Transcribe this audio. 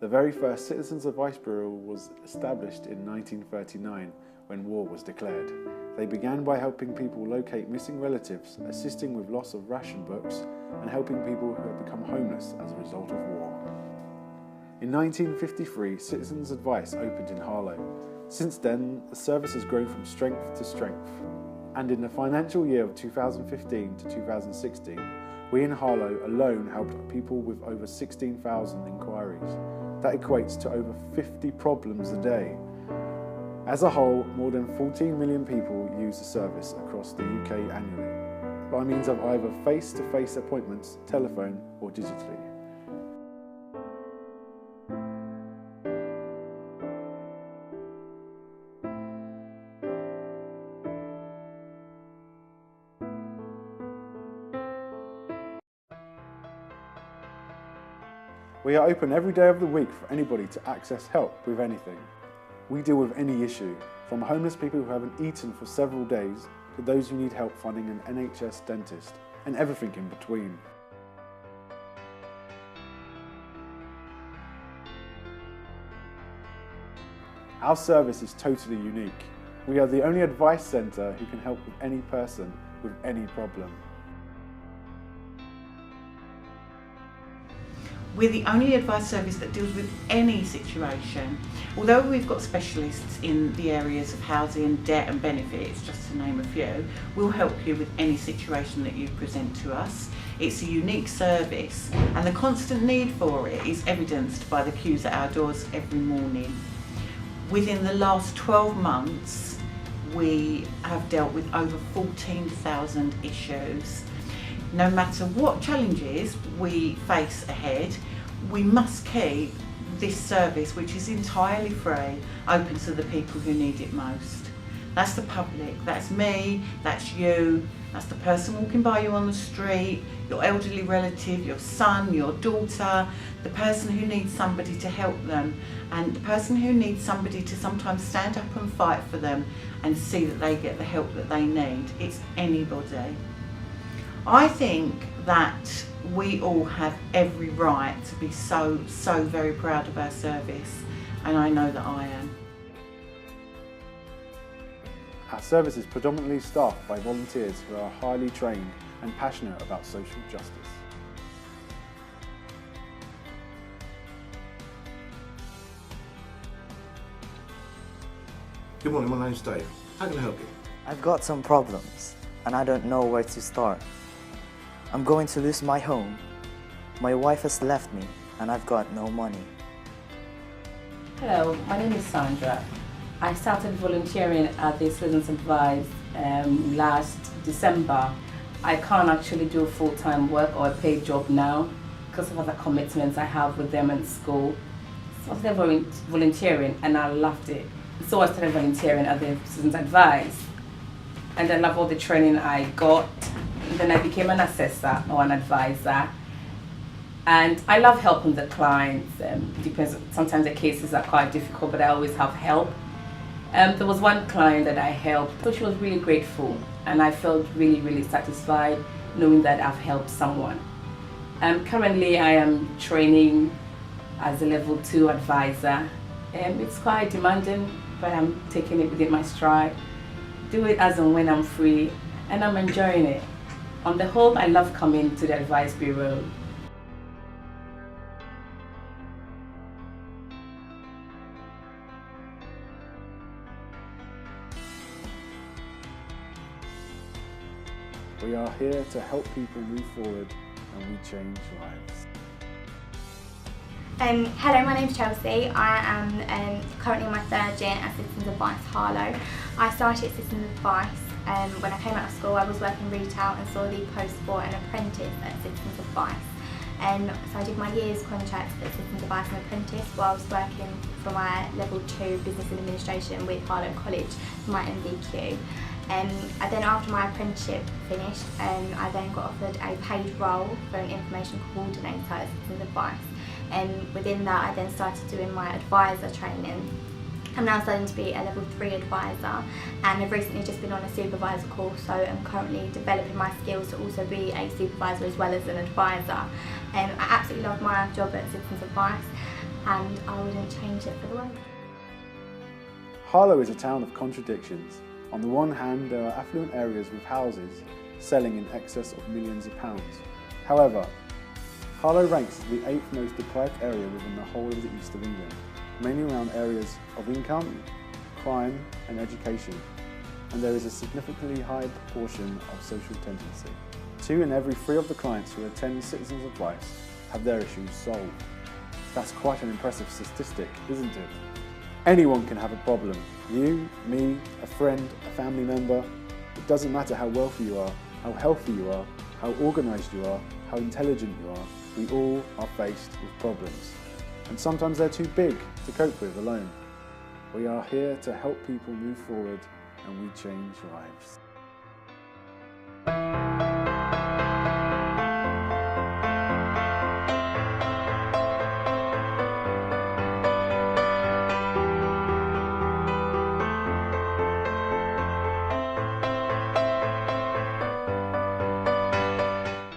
The very first Citizens Advice Bureau was established in 1939 when war was declared. They began by helping people locate missing relatives, assisting with loss of ration books, and helping people who had become homeless as a result of war. In 1953, Citizens Advice opened in Harlow. Since then, the service has grown from strength to strength. And in the financial year of 2015 to 2016, we in Harlow alone helped people with over 16,000 inquiries. That equates to over 50 problems a day. As a whole, more than 14 million people use the service across the UK annually, by means of either face-to-face appointments, telephone or digitally. We are open every day of the week for anybody to access help with anything. We deal with any issue, from homeless people who haven't eaten for several days to those who need help finding an NHS dentist, and everything in between. Our service is totally unique. We are the only advice centre who can help with any person with any problem. We're the only advice service that deals with any situation. Although we've got specialists in the areas of housing, debt and benefits, just to name a few, we'll help you with any situation that you present to us. It's a unique service and the constant need for it is evidenced by the queues at our doors every morning. Within the last 12 months, we have dealt with over 14,000 issues. No matter what challenges we face ahead, we must keep this service, which is entirely free, open to the people who need it most. That's the public, that's me, that's you, that's the person walking by you on the street, your elderly relative, your son, your daughter, the person who needs somebody to help them, and the person who needs somebody to sometimes stand up and fight for them and see that they get the help that they need. It's anybody. I think that we all have every right to be so very proud of our service, and I know that I am. Our service is predominantly staffed by volunteers who are highly trained and passionate about social justice. Good morning, my name's Dave. How can I help you? I've got some problems and I don't know where to start. I'm going to lose my home. My wife has left me and I've got no money. Hello, my name is Sandra. I started volunteering at the Citizens Advice last December. I can't actually do full-time work or a paid job now because of other commitments I have with them in school. So I started volunteering and I loved it. So I started volunteering at the Citizens Advice and I love all the training I got. Then I became an assessor or an advisor. And I love helping the clients. Depends. Sometimes the cases are quite difficult, but I always have help. There was one client that I helped, so she was really grateful, and I felt really satisfied knowing that I've helped someone. Currently, I am training as a level 2 advisor. It's quite demanding, but I'm taking it within my stride. Do it as and when I'm free, and I'm enjoying it. On the whole, I love coming to the Advice Bureau. We are here to help people move forward and we change lives. Hello, my name is Chelsea. I am currently in my 3rd year at Citizens Advice Harlow. I started Citizens Advice when I came out of school. I was working retail and saw the post for an apprentice at Citizens Advice. So I did my year's contract at Citizens Advice and Apprentice while I was working for my level 2 Business Administration with Harlow College for my MVQ. Then after my apprenticeship finished, I then got offered a paid role for an information coordinator at Citizens Advice. Within that I then started doing my advisor training. I'm now studying to be a level 3 advisor, and I've recently just been on a supervisor course, so I'm currently developing my skills to also be a supervisor as well as an advisor. I absolutely love my job at Citizens Advice, and I wouldn't change it for the world. Harlow is a town of contradictions. On the one hand, there are affluent areas with houses selling in excess of millions of pounds. However, Harlow ranks as the 8th most deprived area within the whole of the east of England, mainly around areas of income, crime and education, and there is a significantly high proportion of social tendency. 2 in every 3 of the clients who attend Citizens Advice have their issues solved. That's quite an impressive statistic, isn't it? Anyone can have a problem. You, me, a friend, a family member. It doesn't matter how wealthy you are, how healthy you are, how organised you are, how intelligent you are. We all are faced with problems. And sometimes they're too big to cope with alone. We are here to help people move forward and we change lives.